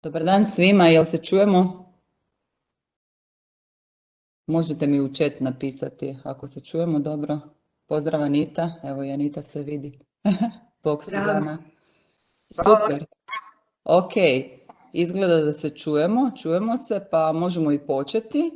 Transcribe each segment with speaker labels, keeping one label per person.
Speaker 1: Dobar dan svima, jel se čujemo? Možete mi u chat napisati ako se čujemo dobro. Pozdrav Anita, evo i Anita se vidi. Bog Suzana. Super, ok, izgleda da se čujemo se pa možemo i početi.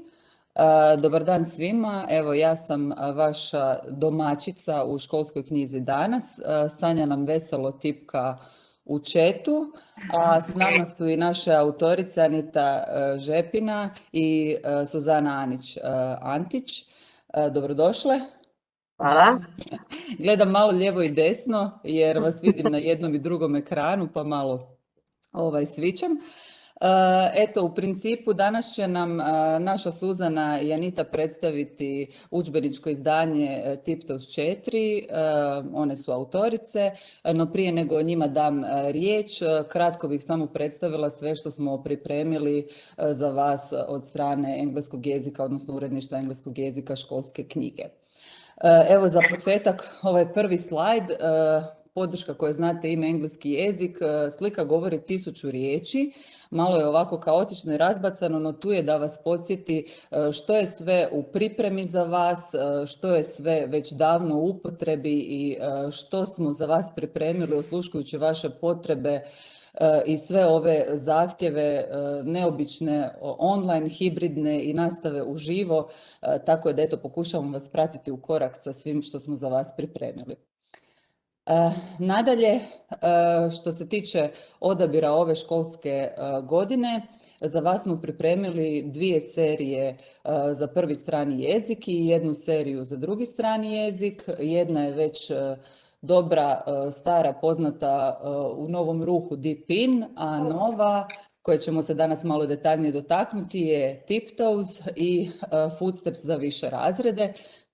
Speaker 1: Dobar dan svima, evo ja sam vaša domaćica u školskoj knjizi danas. Sanja nam veselo tipka u chatu, a s nama su i naše autorice Anita Žepina i Suzana Antić. Dobrodošle.
Speaker 2: Hvala.
Speaker 1: Gledam malo lijevo i desno jer vas vidim na jednom i drugom ekranu pa malo svičam. Eto, u principu danas će nam naša Suzana i Anita predstaviti udžbeničko izdanje Tiptoes 4, one su autorice, no prije nego njima dam riječ, kratko bih samo predstavila sve što smo pripremili za vas od strane engleskog jezika, odnosno uredništva engleskog jezika školske knjige. Evo za početak ovaj prvi slajd, podrška koje znate ime engleski jezik, slika govori 1000 riječi, malo je ovako kaotično i razbacano, no tu je da vas podsjeti što je sve u pripremi za vas, što je sve već davno u upotrebi i što smo za vas pripremili osluškujući vaše potrebe i sve ove zahtjeve neobične, online, hibridne i nastave uživo, tako da eto pokušavamo vas pratiti u korak sa svim što smo za vas pripremili. Nadalje, što se tiče odabira ove školske godine, za vas smo pripremili 2 serije za prvi strani jezik i 1 seriju za drugi strani jezik. Jedna je već dobra, stara, poznata u novom ruhu Deep In, a nova, koje ćemo se danas malo detaljnije dotaknuti, je Tiptoes i Footsteps za više razrede.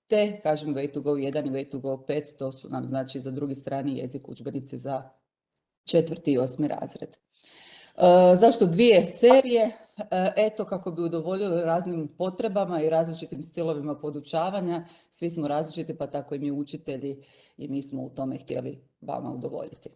Speaker 1: Te, kažem, Way to Go 1 i Way to Go 5, to su nam znači za drugi strani jezik udžbenici za 4. i 8. razred. Zašto 2 serije? Eto, kako bi udovoljili raznim potrebama i različitim stilovima podučavanja. Svi smo različiti, pa tako i mi učitelji i mi smo u tome htjeli vama udovoljiti.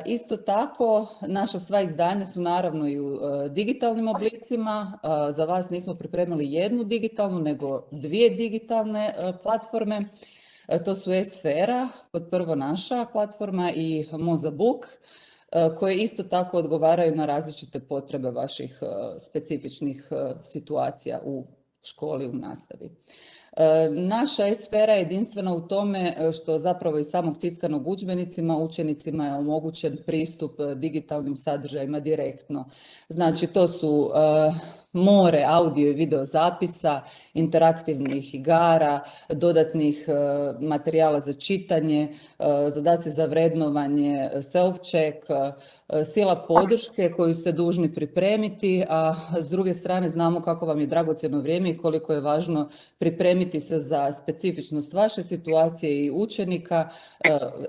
Speaker 1: Isto tako, naša sva izdanja su naravno i u digitalnim oblicima. Za vas nismo pripremili 1 digitalnu, nego 2 digitalne platforme. To su e-sfera, pod prvo naša platforma, i Mozabook, koje isto tako odgovaraju na različite potrebe vaših specifičnih situacija u školi, u nastavi. Naša e-sfera je jedinstvena u tome što zapravo iz samog tiskanog udžbenicima učenicima je omogućen pristup digitalnim sadržajima direktno. Znači to su more audio i video zapisa, interaktivnih igara, dodatnih materijala za čitanje, zadaci za vrednovanje, self-check, sila podrške koju ste dužni pripremiti, a s druge strane znamo kako vam je dragocjeno vrijeme i koliko je važno pripremiti se za specifičnost vaše situacije i učenika.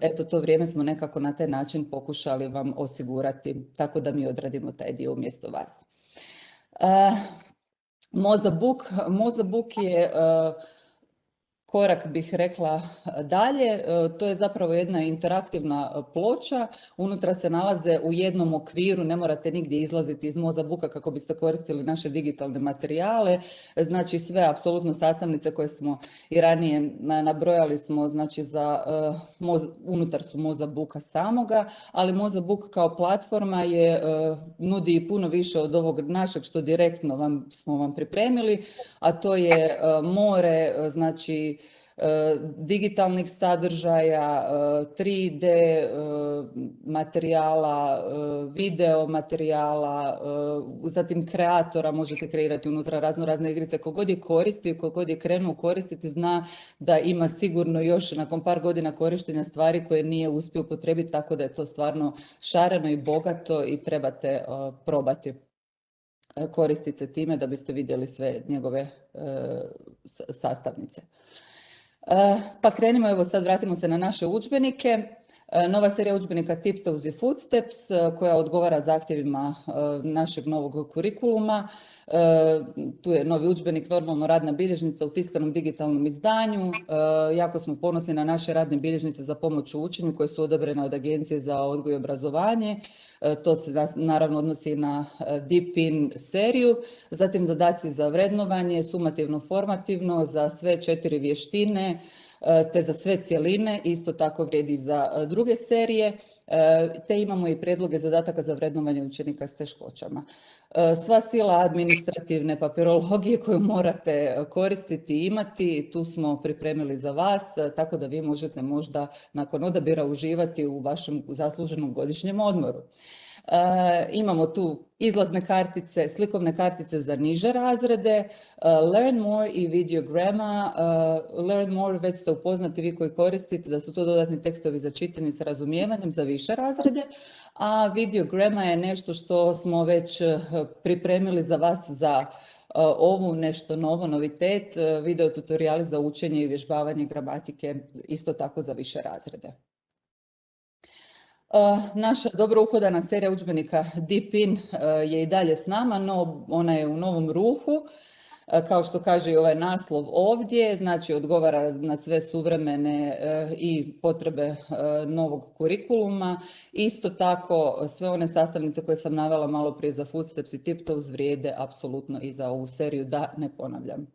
Speaker 1: Eto, to vrijeme smo nekako na taj način pokušali vam osigurati, tako da mi odradimo taj dio umjesto vas. Mozabook je korak, bih rekla, dalje. To je zapravo jedna interaktivna ploča. Unutra se nalaze u jednom okviru, ne morate nigdje izlaziti iz Mozabooka kako biste koristili naše digitalne materijale. Znači sve apsolutno sastavnice koje smo i ranije nabrojali smo, znači unutar su Mozabooka samoga, ali Mozabook kao platforma nudi i puno više od ovog našeg što direktno smo vam pripremili, a to je more, znači digitalnih sadržaja, 3D materijala, video materijala, zatim kreatora, možete kreirati unutra razne igrice. Kogod je koristi, kogod je krenuo koristiti, zna da ima sigurno još nakon par godina korištenja stvari koje nije uspio upotrijebiti, tako da je to stvarno šareno i bogato i trebate probati koristiti se time da biste vidjeli sve njegove sastavnice. Pa krenimo, evo sad vratimo se na naše udžbenike. Nova serija udžbenika Tiptoes i Footsteps koja odgovara zahtjevima našeg novog kurikuluma. Tu je novi udžbenik, normalno radna bilježnica u tiskanom digitalnom izdanju. Jako smo ponosni na naše radne bilježnice za pomoć u učenju koje su odabrane od Agencije za odgoj i obrazovanje. To se naravno odnosi na Deep-in seriju. Zatim zadaci za vrednovanje, sumativno, formativno, za sve 4 vještine, te za sve cjeline, isto tako vrijedi za druge serije, te imamo i prijedloge zadataka za vrednovanje učenika s teškoćama. Sva sila administrativne papirologije koju morate koristiti i imati, tu smo pripremili za vas, tako da vi možete možda nakon odabira uživati u vašem zasluženom godišnjem odmoru. Imamo tu izlazne kartice, slikovne kartice za niže razrede, Learn More i Videograma. Learn More već ste upoznati vi koji koristite da su to dodatni tekstovi za čitanje s razumijevanjem za više razrede, a Videograma je nešto što smo već pripremili za vas za ovu nešto novo, novitet, video tutoriali za učenje i vježbavanje gramatike, isto tako za više razrede. Naša dobro uhodana serija udžbenika Deep-in je i dalje s nama, no ona je u novom ruhu. Kao što kaže i ovaj naslov ovdje, znači odgovara na sve suvremene i potrebe novog kurikuluma. Isto tako sve one sastavnice koje sam navela malo prije za Footsteps i Tiptoes vrijede apsolutno i za ovu seriju, da ne ponavljam.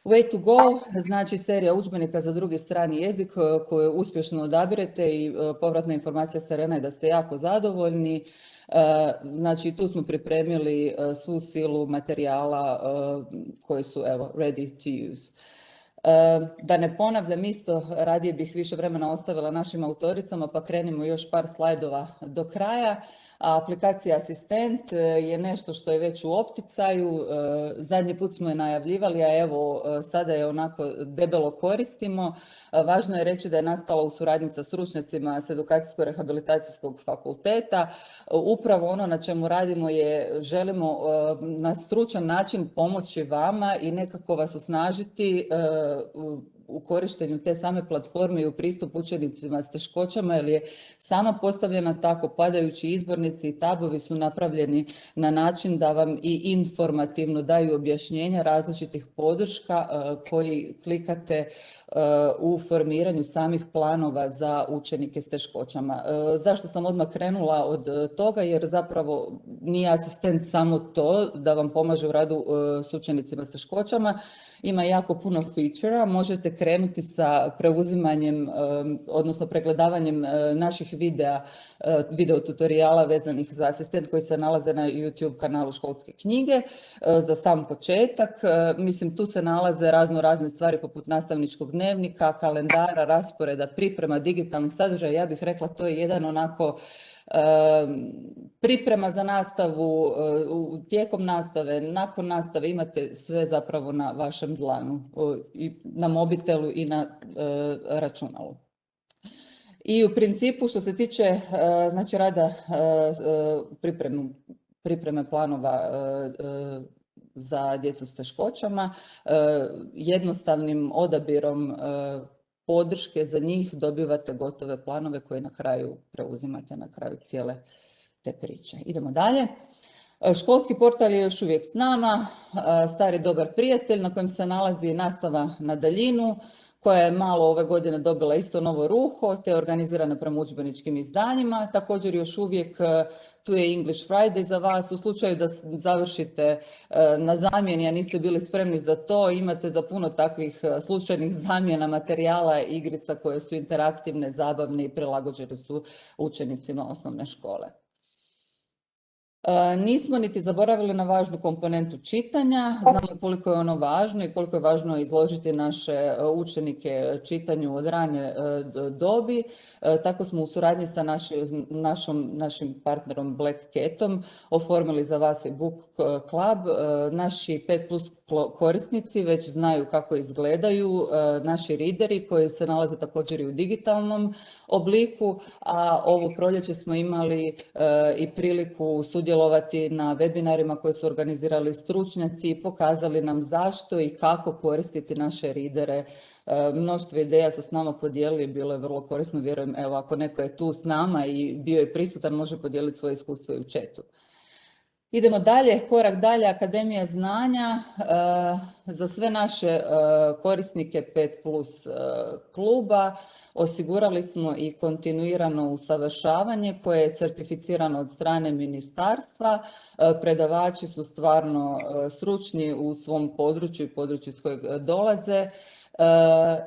Speaker 1: Way to go, znači serija udžbenika za drugi strani jezik koju uspješno odabirete i povratna informacija s terena je da ste jako zadovoljni. Znači tu smo pripremili svu silu materijala koji su ready to use. Da ne ponavljam isto, radije bih više vremena ostavila našim autoricama pa krenimo još par slajdova do kraja. Aplikacija Asistent je nešto što je već u opticaju, zadnji put smo je najavljivali, a evo sada je onako debelo koristimo. Važno je reći da je nastala u suradnji sa stručnjacima s Edukacijsko-rehabilitacijskog fakulteta. Upravo ono na čemu radimo je, želimo na stručan način pomoći vama i nekako vas osnažiti u korištenju te same platforme i u pristup učenicima s teškoćama, jer je sama postavljena tako, padajući izbornici i tabovi su napravljeni na način da vam i informativno daju objašnjenja različitih podrška koji klikate u formiranju samih planova za učenike s teškoćama. Zašto sam odmah krenula od toga? Jer zapravo nije asistent samo to da vam pomaže u radu s učenicima s teškoćama. Ima jako puno feature-a, možete krenuti sa preuzimanjem, odnosno pregledavanjem naših video tutoriala vezanih za asistent koji se nalaze na YouTube kanalu Školske knjige. Za sam početak, mislim tu se nalaze razne stvari poput nastavničkog dnevnika, kalendara, rasporeda, priprema digitalnih sadržaja. Ja bih rekla to je jedan onako priprema za nastavu, tijekom nastave, nakon nastave imate sve zapravo na vašem dlanu, i na mobitelu i na računalu. I u principu što se tiče znači rada pripreme planova za djecu s teškoćama, jednostavnim odabirom podrške za njih dobivate gotove planove koje na kraju preuzimate na kraju cijele te priče. Idemo dalje. Školski portal je još uvijek s nama, stari dobar prijatelj na kojem se nalazi nastava na daljinu, koja je malo ove godine dobila isto novo ruho, te je organizirana prema udžbeničkim izdanjima. Također još uvijek tu je English Friday za vas. U slučaju da završite na zamjeni, a niste bili spremni za to, imate za puno takvih slučajnih zamjena materijala, igrica koje su interaktivne, zabavne i prilagođene su učenicima osnovne škole. Nismo niti zaboravili na važnu komponentu čitanja, znamo koliko je ono važno i koliko je važno izložiti naše učenike čitanju od rane dobi. Tako smo u suradnji sa našim partnerom Black Catom oformili za vas i Book Club. Naši 5+ korisnici već znaju kako izgledaju naši readeri koji se nalaze također i u digitalnom obliku, a ovo proljeće smo imali i priliku sudjelovati sudjelovati na webinarima koje su organizirali stručnjaci i pokazali nam zašto i kako koristiti naše ridere. Mnoštvo ideja su s nama podijelili, bilo je vrlo korisno, vjerujem, evo ako neko je tu s nama i bio je prisutan, može podijeliti svoje iskustvo i u chatu. Idemo dalje, korak dalje, Akademija znanja. Za sve naše korisnike 5+ kluba osigurali smo i kontinuirano usavršavanje koje je certificirano od strane ministarstva. Predavači su stvarno stručni u svom području i području s kojeg dolaze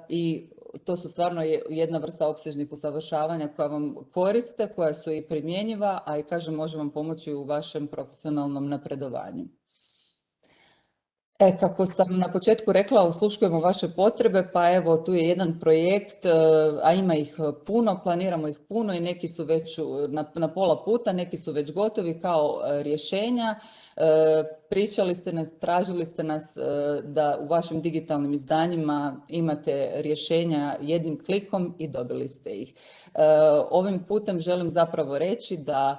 Speaker 1: i to su stvarno jedna vrsta opsežnih usavršavanja koja vam koriste, koja su i primjenjiva, a i kažem može vam pomoći u vašem profesionalnom napredovanju. Kako sam na početku rekla, osluškujemo vaše potrebe, pa evo tu je jedan projekt, a ima ih puno, planiramo ih puno i neki su već na pola puta, neki su već gotovi kao rješenja. Pričali ste nas, tražili ste nas da u vašim digitalnim izdanjima imate rješenja jednim klikom i dobili ste ih. Ovim putem želim zapravo reći da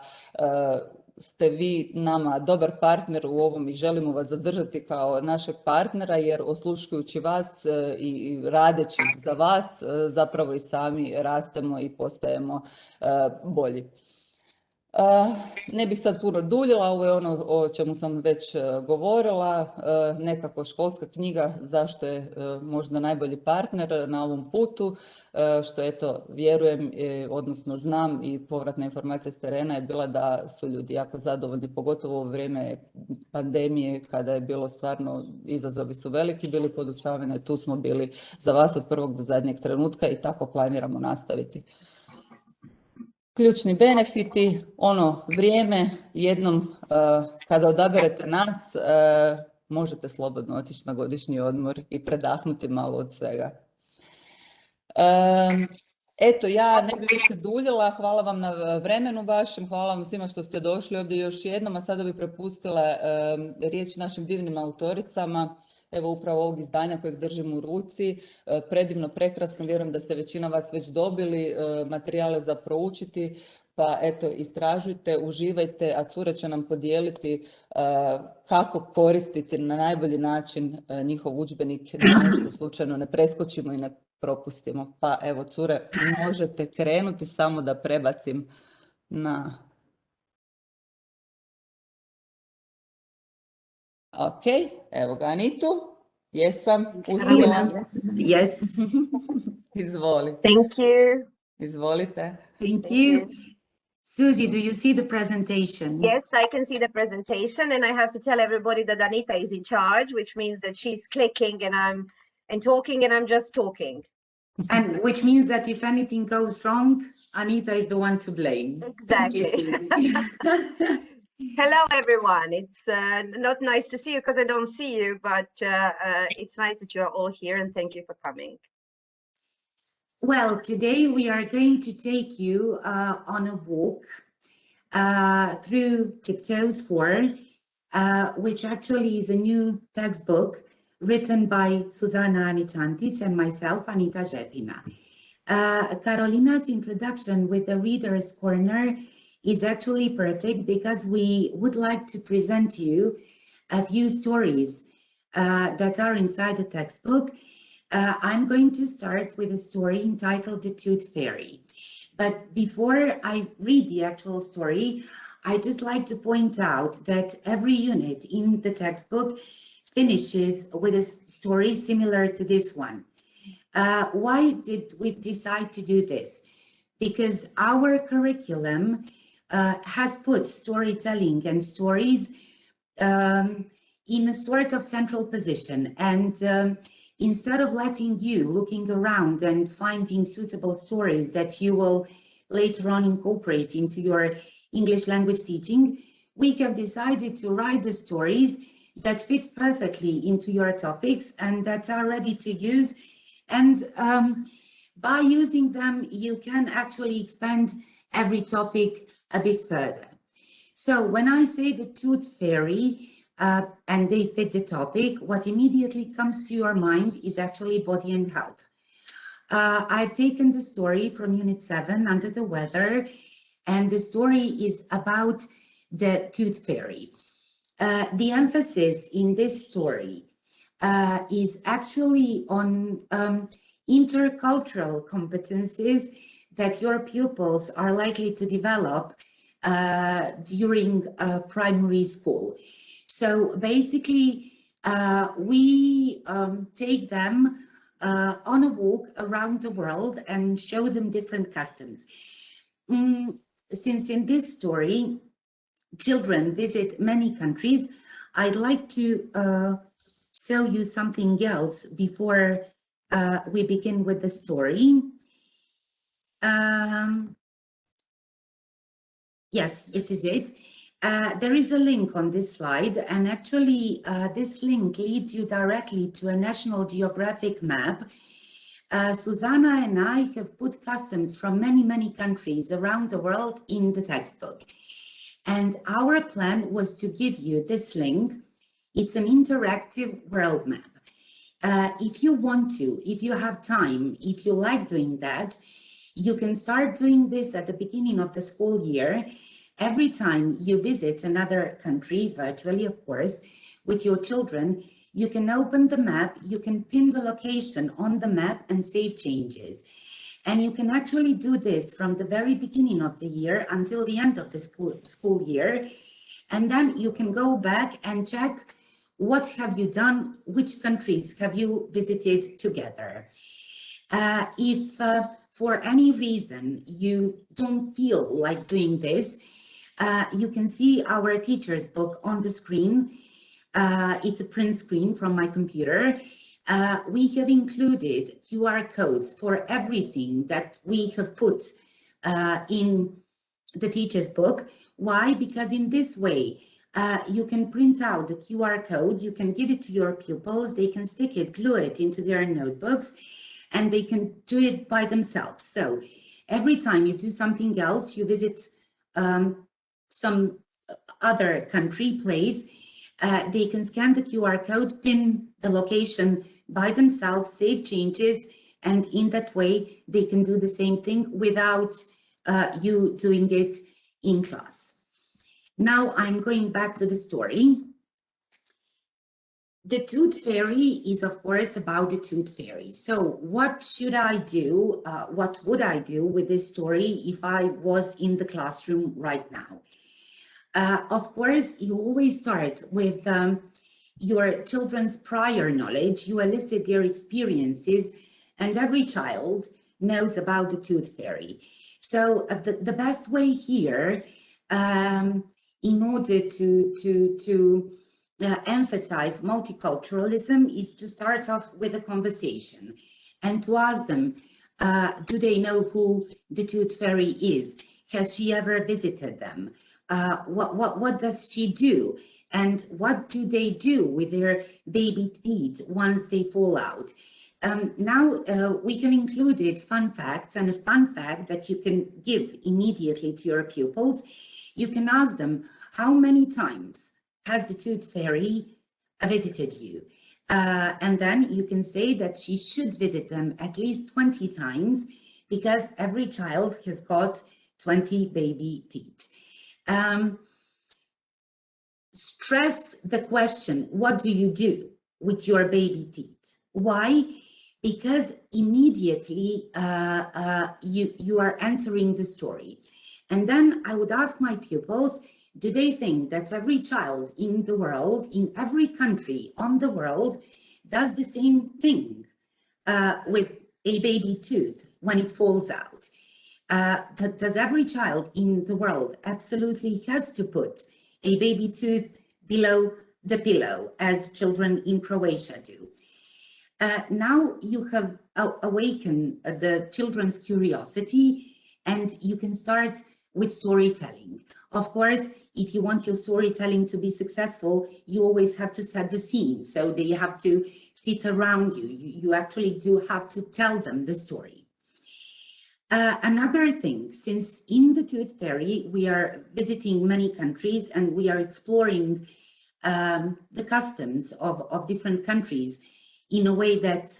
Speaker 1: ste vi nama dobar partner u ovom i želimo vas zadržati kao našeg partnera jer osluškujući vas i radeći za vas zapravo i sami rastemo i postajemo bolji. Ne bih sad puno duljila, ovo je ono o čemu sam već govorila, nekako školska knjiga zašto je možda najbolji partner na ovom putu, što eto vjerujem, odnosno znam i povratna informacija s terena je bila da su ljudi jako zadovoljni, pogotovo u vrijeme pandemije kada je bilo stvarno, izazovi su veliki bili podučavanja, tu smo bili za vas od prvog do zadnjeg trenutka i tako planiramo nastaviti. Ključni benefiti, ono vrijeme, jednom kada odaberete nas, možete slobodno otići na godišnji odmor i predahnuti malo od svega. Eto, ja ne bih više duljila, hvala vam na vremenu vašem, hvala vam svima što ste došli ovdje još jednom, a sada bih prepustila riječ našim divnim autoricama. Evo upravo ovog izdanja kojeg držim u ruci, predivno, prekrasno, vjerujem da ste većina vas već dobili materijale za proučiti, pa eto istražujte, uživajte, a cure će nam podijeliti kako koristiti na najbolji način njihov udžbenik, da nešto slučajno ne preskočimo i ne propustimo. Pa evo cure, možete krenuti, samo da prebacim na... Ok, evo ga Anitu, jesam uspjela.
Speaker 2: Yes.
Speaker 1: Izvoli.
Speaker 2: Thank you.
Speaker 1: Izvolite.
Speaker 2: Thank you. Susie, do you see the presentation?
Speaker 3: Yes, I can see the presentation, and I have to tell everybody that Anita is in charge, which means that she's clicking and talking, and I'm just talking.
Speaker 2: And which means that if anything goes wrong, Anita is the one to blame.
Speaker 3: Exactly. Hello, everyone. It's not nice to see you because I don't see you, but it's nice that you are all here, and thank you for coming.
Speaker 2: Well, today we are going to take you on a walk through Tiptoes 4, which actually is a new textbook written by Susanna Aničantić and myself, Anita Žepina. Carolina's introduction with the Reader's Corner is actually perfect because we would like to present you a few stories that are inside the textbook. I'm going to start with a story entitled The Tooth Fairy. But before I read the actual story, I just like to point out that every unit in the textbook finishes with a story similar to this one. Why did we decide to do this? Because our curriculum has put storytelling and stories in a sort of central position. And instead of letting you looking around and finding suitable stories that you will later on incorporate into your English language teaching, we have decided to write the stories that fit perfectly into your topics and that are ready to use. And by using them, you can actually expand every topic a bit further. So when I say the Tooth Fairy and they fit the topic, what immediately comes to your mind is actually body and health. I've taken the story from Unit 7, Under the Weather, and the story is about the Tooth Fairy. The emphasis in this story is actually on intercultural competencies that your pupils are likely to develop during primary school. So basically, we take them on a walk around the world and show them different customs. Since in this story, children visit many countries, I'd like to show you something else before we begin with the story. Yes, this is it. There is a link on this slide, and actually this link leads you directly to a National Geographic map. Susanna and I have put customs from many countries around the world in the textbook. And our plan was to give you this link. It's an interactive world map. If you want to, if you have time, if you like doing that, you can start doing this at the beginning of the school year. Every time you visit another country, virtually of course, with your children, you can open the map, you can pin the location on the map and save changes. And you can actually do this from the very beginning of the year until the end of the school year. And then you can go back and check what have you done, which countries have you visited together. If for any reason you don't feel like doing this, you can see our teacher's book on the screen. It's a print screen from my computer. We have included QR codes for everything that we have put in the teacher's book. Why? Because in this way, you can print out the QR code, you can give it to your pupils, they can stick it, glue it into their notebooks, and they can do it by themselves. So every time you do something else, you visit some other country, place, they can scan the QR code, pin the location by themselves, save changes, and in that way they can do the same thing without you doing it in class. Now I'm going back to the story. The Tooth Fairy is, of course, about the Tooth Fairy. So what should I do? What would I do with this story if I was in the classroom right now? Of course, you always start with your children's prior knowledge. You elicit their experiences, and every child knows about the Tooth Fairy. So the best way here, in order to emphasize multiculturalism, is to start off with a conversation and to ask them, do they know who the Tooth Fairy is? Has she ever visited them? What does she do? And what do they do with their baby teeth once they fall out? Now we have included fun facts, and a fun fact that you can give immediately to your pupils. You can ask them, how many times has the Tooth Fairy visited you? And then you can say that she should visit them at least 20 times because every child has got 20 baby teeth. Stress the question, what do you do with your baby teeth? Why? Because immediately you are entering the story. And then I would ask my pupils, do they think that every child in the world, in every country on the world, does the same thing with a baby tooth when it falls out? Does every child in the world absolutely has to put a baby tooth below the pillow, as children in Croatia do? Now you have awakened the children's curiosity, and you can start with storytelling. Of course, if you want your storytelling to be successful, you always have to set the scene. So they have to sit around you. You actually do have to tell them the story. Another thing, since in the Tooth Fairy, we are visiting many countries and we are exploring the customs of different countries in a way that's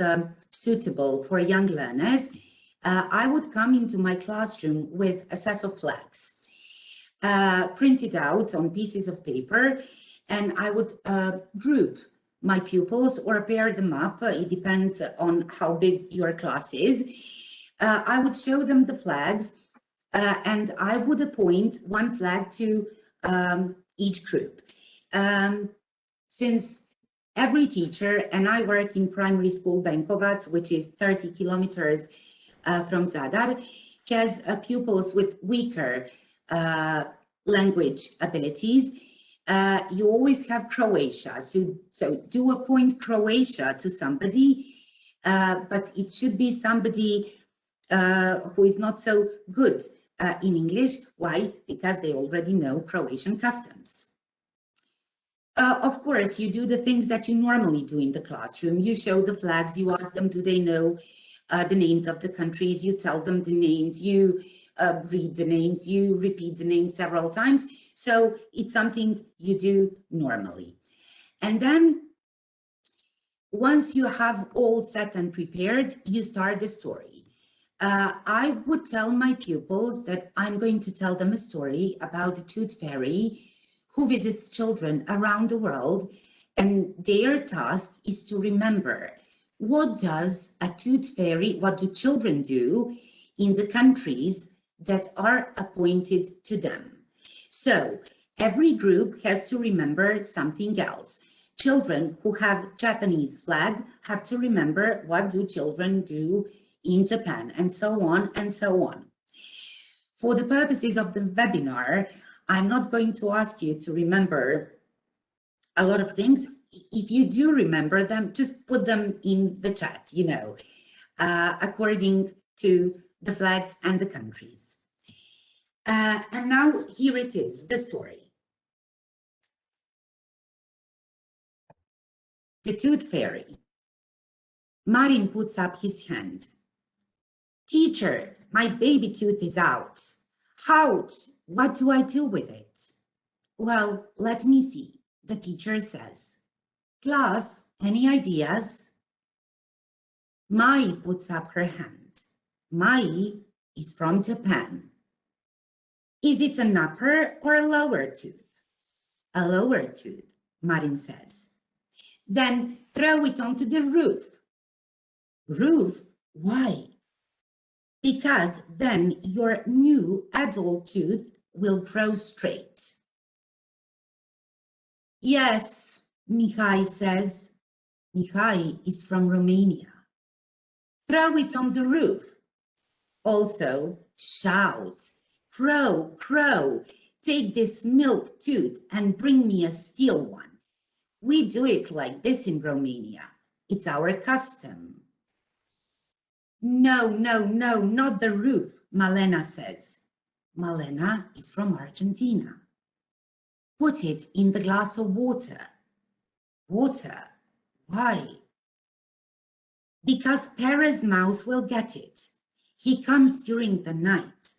Speaker 2: suitable for young learners, I would come into my classroom with a set of flags. printed out on pieces of paper, and I would group my pupils or pair them up. It depends on how big your class is. I would show them the flags, and I would appoint one flag to each group. Since every teacher, and I work in primary school Benkovac, which is 30 kilometers from Zadar, has pupils with weaker language abilities. You always have Croatia, so do appoint Croatia to somebody, but it should be somebody who is not so good in English. Why? Because they already know Croatian customs. Of course, you do the things that you normally do in the classroom. You show the flags, you ask them, do they know the names of the countries? You tell them the names, you read the names, you repeat the names several times. So it's something you do normally. And then once you have all set and prepared, you start the story. I would tell my pupils that I'm going to tell them a story about the tooth fairy who visits children around the world, and their task is to remember, what does a tooth fairy, what do children do in the countries that are appointed to them? So every group has to remember something else. Children who have Japanese flag have to remember, what do children do in Japan, and so on and so on. For the purposes of the webinar, I'm not going to ask you to remember a lot of things. If you do remember them, just put them in the chat, you know, according to the flags and the countries. And now here it is, the story. The tooth fairy. Marin puts up his hand. Teacher, my baby tooth is out. Ouch, what do I do with it? Well, let me see, the teacher says. Class, any ideas? Mai puts up her hand. Mai is from Japan. Is it an upper or a lower tooth? A lower tooth, Marin says. Then throw it onto the roof. Roof? Why? Because then your new adult tooth will grow straight. Yes, Mihai says. Mihai is from Romania. Throw it on the roof. Also, shout, crow, crow, take this milk tooth and bring me a steel one. We do it like this in Romania. It's our custom. No, no, no, not the roof, Malena says. Malena is from Argentina. Put it in the glass of water. Water? Why? Because Perez Mouse will get it. He comes during the night.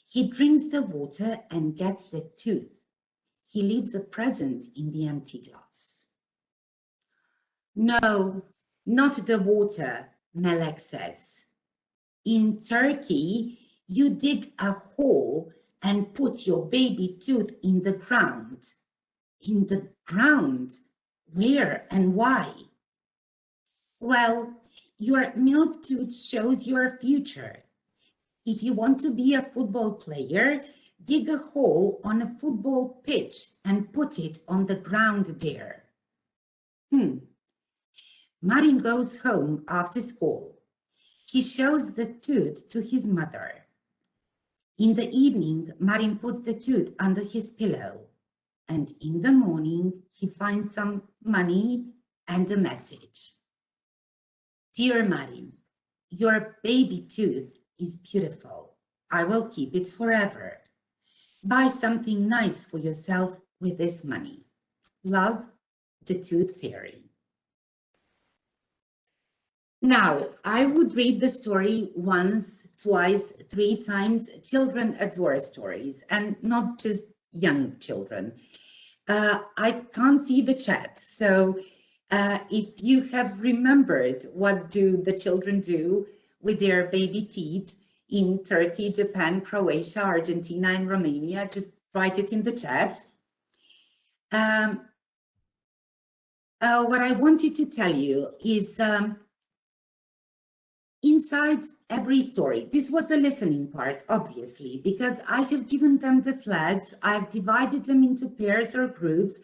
Speaker 2: He drinks the water and gets the tooth. He leaves a present in the empty glass. No, not the water, Melek says. In Turkey, you dig a hole and put your baby tooth in the ground. In the ground? Where and why? Well, your milk tooth shows your future. If you want to be a football player, dig a hole on a football pitch and put it on the ground there. Marin goes home after school. He shows the tooth to his mother. In the evening, Marin puts the tooth under his pillow. And in the morning, he finds some money and a message. Dear Marin, your baby tooth is beautiful. I will keep it forever. Buy something nice for yourself with this money. Love, the Tooth Fairy. Now, I would read the story once, twice, 3 times. Children adore stories, and not just young children. I can't see the chat, so if you have remembered what do the children do with their baby teeth in Turkey, Japan, Croatia, Argentina, and Romania, just write it in the chat. What I wanted to tell you is inside every story, this was the listening part, obviously, because I have given them the flags, I've divided them into pairs or groups,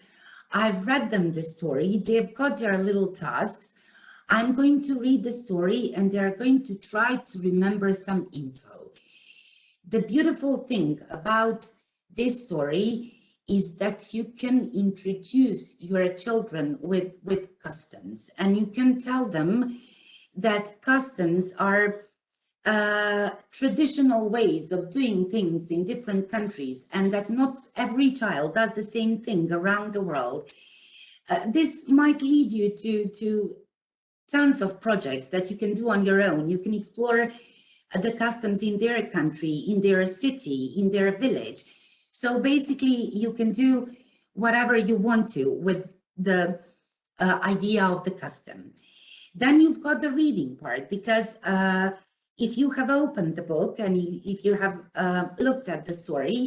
Speaker 2: I've read them the story, they've got their little tasks. I'm going to read the story and they're going to try to remember some info. The beautiful thing about this story is that you can introduce your children with customs, and you can tell them that customs are traditional ways of doing things in different countries, and that not every child does the same thing around the world. This might lead you to tons of projects that you can do on your own. You can explore the customs in their country, in their city, in their village. So basically, you can do whatever you want to with the idea of the custom. Then you've got the reading part, because if you have opened the book and if you have looked at the story,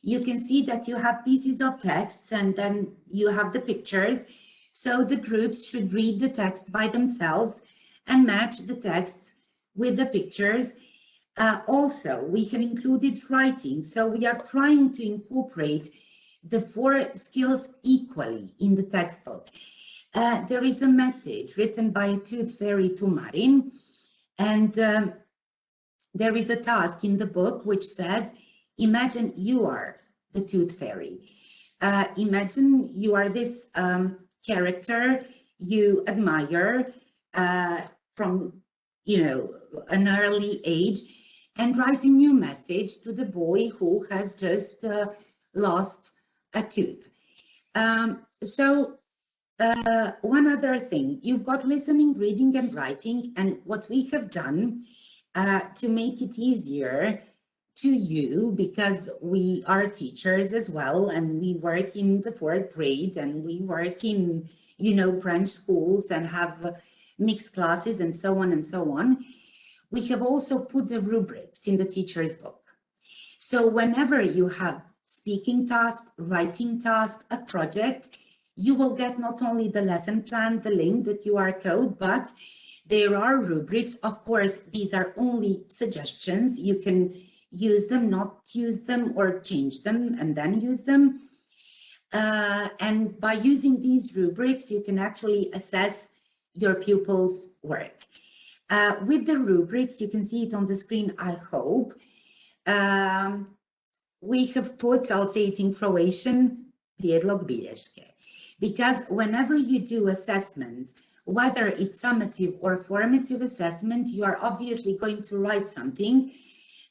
Speaker 2: you can see that you have pieces of texts and then you have the pictures. So the groups should read the text by themselves and match the texts with the pictures. Also, we have included writing. So we are trying to incorporate the 4 skills equally in the textbook. There is a message written by a tooth fairy to Marin, and there is a task in the book which says, imagine you are the tooth fairy. Imagine you are this character you admire from, an early age, and write a new message to the boy who has just lost a tooth. One other thing, you've got listening, reading, and writing, and what we have done to make it easier to you, because we are teachers as well, and we work in the 4th grade, and we work in, branch schools and have mixed classes and so on and so on. We have also put the rubrics in the teacher's book. So whenever you have speaking task, writing task, a project, you will get not only the lesson plan, the link, the QR code, but there are rubrics. Of course, these are only suggestions. You can use them, not use them, or change them and then use them. And by using these rubrics, you can actually assess your pupils' work. With the rubrics, you can see it on the screen, I hope. We have put, I'll say it in Croatian, prijedlog bilješke. Because whenever you do assessment, whether it's summative or formative assessment, you are obviously going to write something.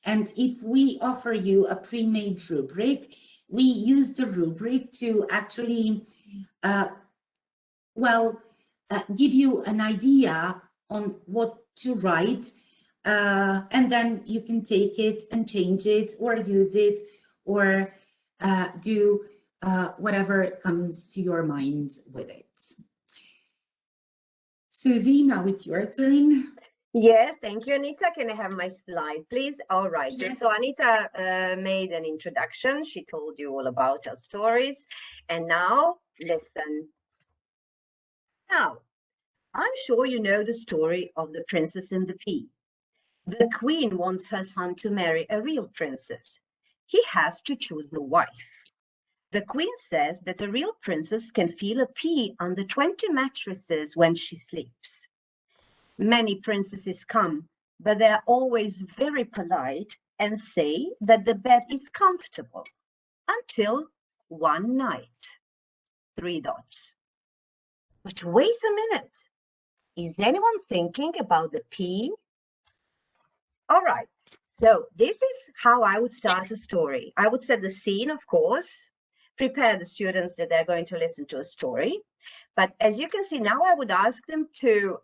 Speaker 2: And if we offer you a pre-made rubric, we use the rubric to actually, give you an idea on what to write, and then you can take it and change it or use it or do whatever comes to your mind with it. Susie, now it's your turn.
Speaker 3: Yes, thank you, Anita. Can I have my slide, please? All right.
Speaker 2: Yes.
Speaker 3: So Anita made an introduction. She told you all about her stories. And now, listen. Now, I'm sure you know the story of the Princess and the Pea. The queen wants her son to marry a real princess. He has to choose a wife. The queen says that a real princess can feel a pea under 20 mattresses when she sleeps. Many princesses come, but they're always very polite and say that the bed is comfortable until one night. 3 dots. But wait a minute. Is anyone thinking about the pea? All right. So this is how I would start a story. I would set the scene, of course, prepare the students that they're going to listen to a story. But as you can see now, I would ask them to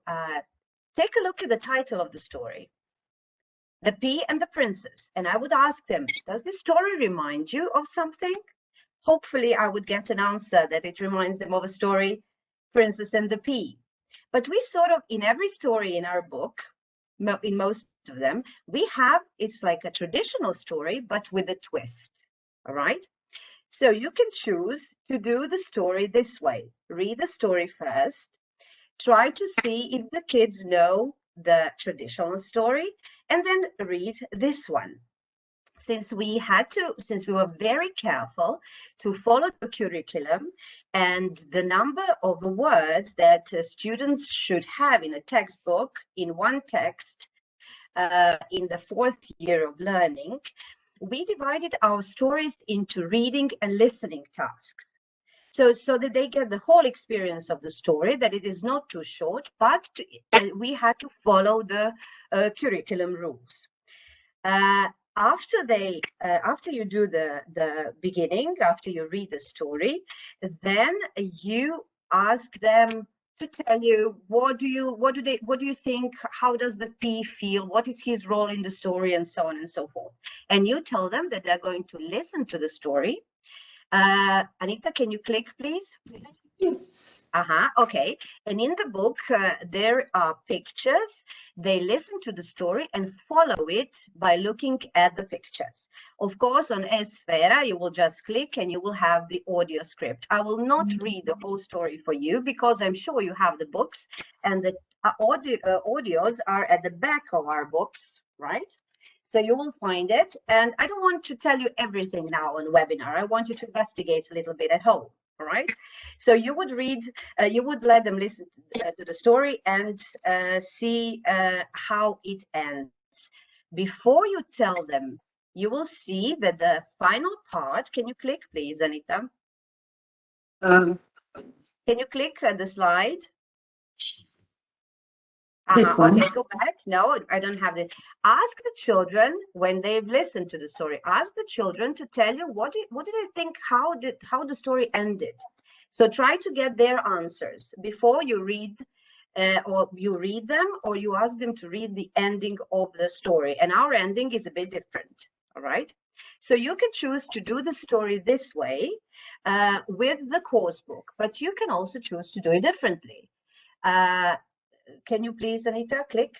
Speaker 3: take a look at the title of the story, The Pea and the Princess. And I would ask them, does this story remind you of something? Hopefully I would get an answer that it reminds them of a story, Princess and the Pea. But we sort of, in every story in our book, in most of them, we have, it's like a traditional story, but with a twist, all right? So you can choose to do the story this way. Read the story first. Try to see if the kids know the traditional story, and then read this one. Since we were very careful to follow the curriculum and the number of words that students should have in a textbook, in one text, in the 4th year of learning, we divided our stories into reading and listening tasks. So that they get the whole experience of the story, that it is not too short, but we had to follow the curriculum rules. After you do the beginning, after you read the story, then you ask them to tell you what do you think, how does the P feel, what is his role in the story, and so on and so forth. And you tell them that they're going to listen to the story. Anita, can you click, please?
Speaker 2: Yes.
Speaker 3: Okay. And in the book, there are pictures. They listen to the story and follow it by looking at the pictures. Of course, on Esfera, you will just click and you will have the audio script. I will not read the whole story for you because I'm sure you have the books, and the audios are at the back of our books, right? So you will find it. And I don't want to tell you everything now on webinar. I want you to investigate a little bit at home. All right. So you would read, you would let them listen to the story and see how it ends. Before you tell them, you will see that the final part, can you click, please, Anita? Can you click the slide?
Speaker 2: This one.
Speaker 3: Okay, go back. No, I don't have it. Ask the children when they've listened to the story. Ask the children to tell you what do they think, how the story ended. So try to get their answers before you read, or you read them, or you ask them to read the ending of the story. And our ending is a bit different. All right. So you can choose to do the story this way with the course book, but you can also choose to do it differently. Can you please, Anita, click?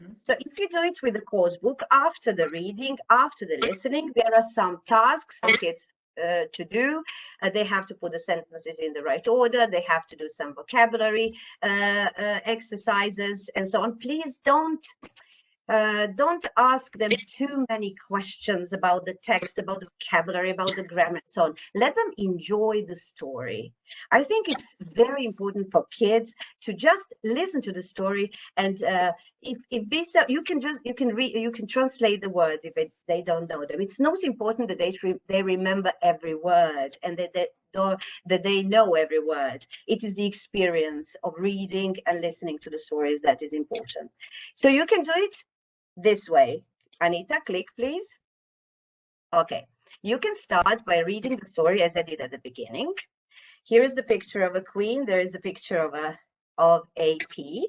Speaker 2: Yes.
Speaker 3: So if you do it with the course book, after the reading, after the listening, there are some tasks for kids to do. They have to put the sentences in the right order. They have to do some vocabulary exercises and so on. Please don't ask them too many questions about the text, about the vocabulary, about the grammar, and so on. Let them enjoy the story. I think it's very important for kids to just listen to the story, and if this, you can translate the words if they don't know them. It's not important that they remember every word and that they know every word. It is the experience of reading and listening to the stories that is important. So you can do it this way. Anita, click, please. Okay, you can start by reading the story as I did at the beginning. Here is the picture of a queen. There is a picture of a P,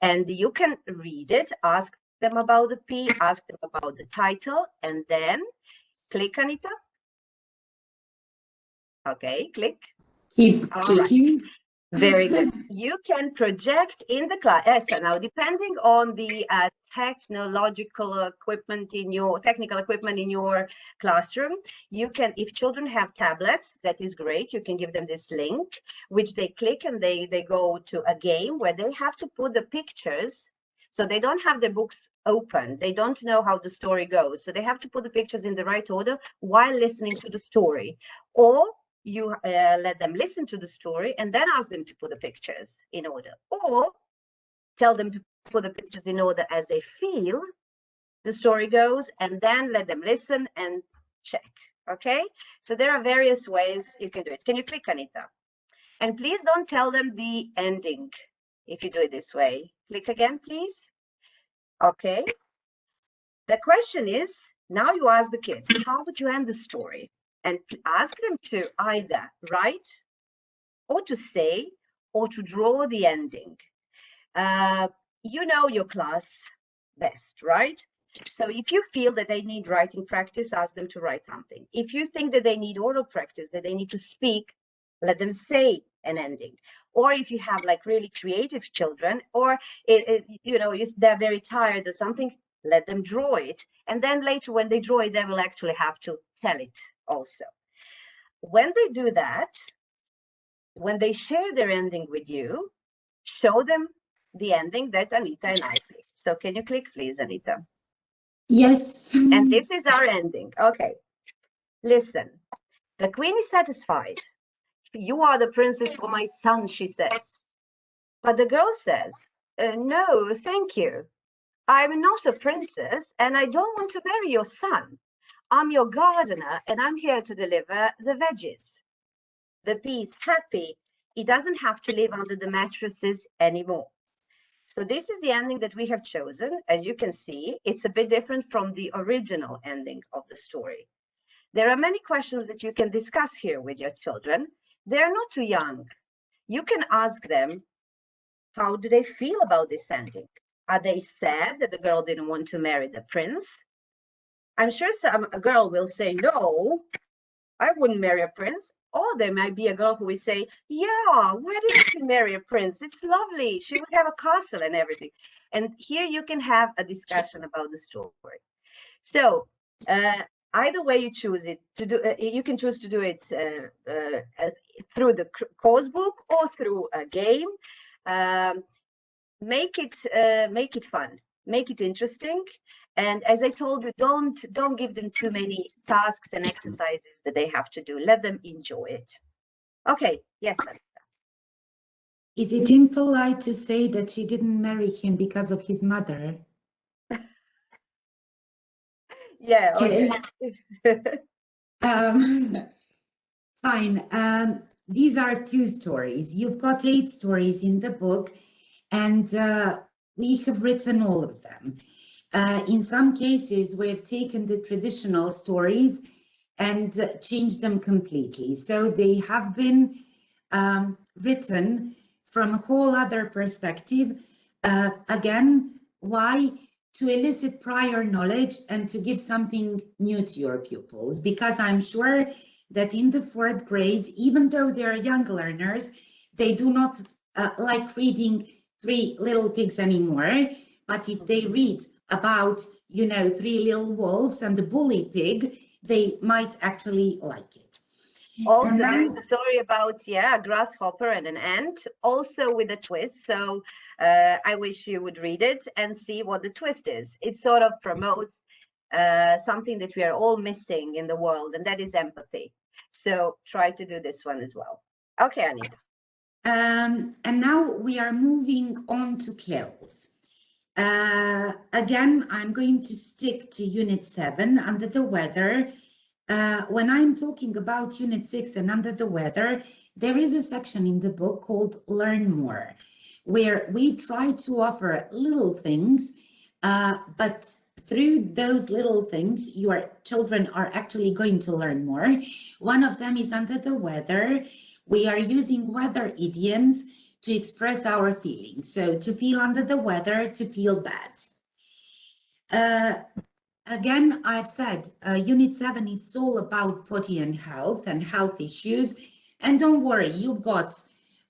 Speaker 3: and you can read it, ask them about the P, ask them about the title, and then click, Anita. Okay, click.
Speaker 2: Keep clicking.
Speaker 3: Right. Very good. You can project in the class. So now, depending on the technical equipment in your classroom, you can, if children have tablets, that is great. You can give them this link, which they click and they go to a game where they have to put the pictures. So they don't have the books open. They don't know how the story goes. So they have to put the pictures in the right order while listening to the story. Or you let them listen to the story and then ask them to put the pictures in order, or tell them to put the pictures in order as they feel the story goes, and then let them listen and check. Okay, so there are various ways you can do it. Can you click, Anita? And please don't tell them the ending if you do it this way. Click again, please. Okay, the question is, now you ask the kids, how would you end the story? And ask them to either write or to say or to draw the ending. You know your class best, right? So if you feel that they need writing practice, ask them to write something. If you think that they need oral practice, that they need to speak, let them say an ending. Or if you have like really creative children, or they're very tired or something, let them draw it. And then later when they draw it, they will actually have to tell it also. when they do that, when they share their ending with you, show them the ending that Anita and I picked. So can you click, please, Anita?
Speaker 2: Yes.
Speaker 3: And this is our ending. Okay. Listen, the queen is satisfied. You are the princess for my son, she says. But the girl says, no, thank you. I'm not a princess and I don't want to marry your son. I'm your gardener and I'm here to deliver the veggies. The pea is happy. He doesn't have to live under the mattresses anymore. So this is the ending that we have chosen. As you can see, it's a bit different from the original ending of the story. There are many questions that you can discuss here with your children. They're not too young. You can ask them, how do they feel about this ending? Are they sad that the girl didn't want to marry the prince? I'm sure a girl will say, no, I wouldn't marry a prince. Or there might be a girl who will say, yeah, why didn't she marry a prince? It's lovely. She would have a castle and everything. And here you can have a discussion about the story. So either way you choose it to do, you can choose to do it through the course book or through a game. Make it fun, make it interesting. And as I told you, don't give them too many tasks and exercises that they have to do. Let them enjoy it. Okay, yes, Anita.
Speaker 2: Is it impolite to say that she didn't marry him because of his mother?
Speaker 3: Yeah, okay.
Speaker 2: Fine. These are 2 stories. You've got 8 stories in the book, and we have written all of them. In some cases, we have taken the traditional stories and changed them completely. So they have been written from a whole other perspective. Again, why? To elicit prior knowledge and to give something new to your pupils, because I'm sure that in the 4th grade, even though they're young learners, they do not like reading Three Little Pigs anymore. But if they read about, 3 little wolves and the bully pig, they might actually like it.
Speaker 3: Also, there's a story about, a grasshopper and an ant, also with a twist. So I wish you would read it and see what the twist is. It sort of promotes something that we are all missing in the world, and that is empathy. So try to do this one as well. Okay, Anita.
Speaker 2: And now we are moving on to clothes. Again, I'm going to stick to Unit 7, Under the Weather. When I'm talking about Unit 6 and Under the Weather, there is a section in the book called Learn More, where we try to offer little things, but through those little things, your children are actually going to learn more. One of them is Under the Weather. We are using weather idioms to express our feelings. So to feel under the weather, to feel bad. Again, I've said Unit 7 is all about body and health issues. And don't worry, you've got,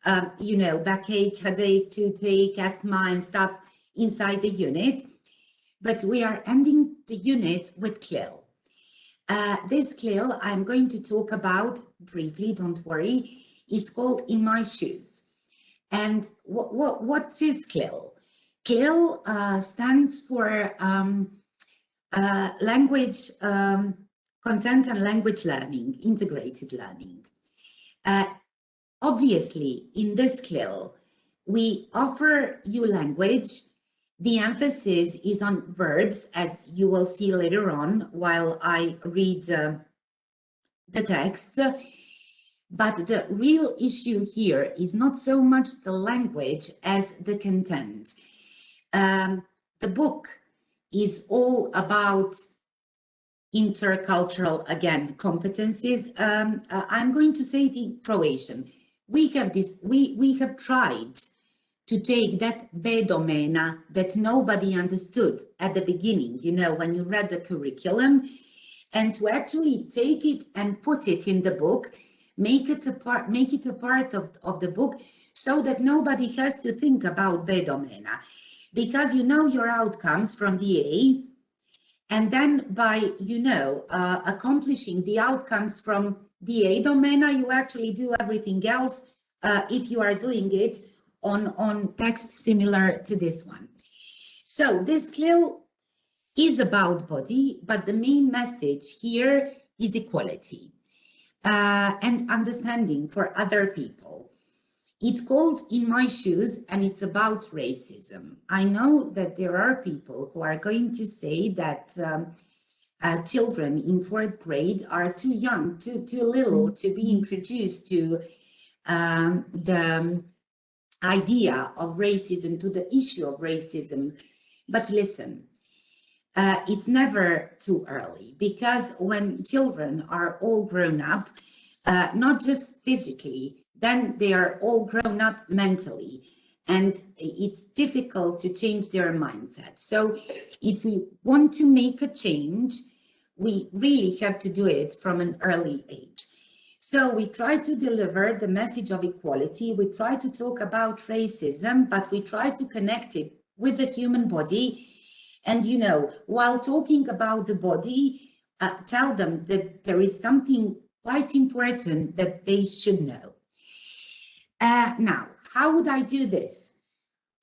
Speaker 2: backache, headache, toothache, asthma and stuff inside the unit. But we are ending the unit with CLIL. This CLIL I'm going to talk about briefly, don't worry, is called In My Shoes. And what is CLIL? CLIL stands for language content and language learning, integrated learning. Obviously, in this CLIL, we offer you language. The emphasis is on verbs, as you will see later on while I read the texts. But the real issue here is not so much the language as the content. The book is all about intercultural, again, competencies. I'm going to say it in Croatian. We have tried to take that bedomena that nobody understood at the beginning, when you read the curriculum, and to actually take it and put it in the book, make it a part of the book, so that nobody has to think about bedomena, because your outcomes from the A, And then by, accomplishing the outcomes from the A domena, you actually do everything else if you are doing it on text similar to this one. So this skill is about body, but the main message here is equality and understanding for other people. It's called In My Shoes, and it's about racism. I know that there are people who are going to say that children in 4th grade are too young, too little to be introduced to the idea of racism, to the issue of racism. But listen, it's never too early, because when children are all grown up, not just physically, then they are all grown up mentally, and it's difficult to change their mindset. So if we want to make a change, we really have to do it from an early age. So we try to deliver the message of equality. We try to talk about racism, but we try to connect it with the human body. And, while talking about the body, tell them that there is something quite important that they should know. Now, how would I do this?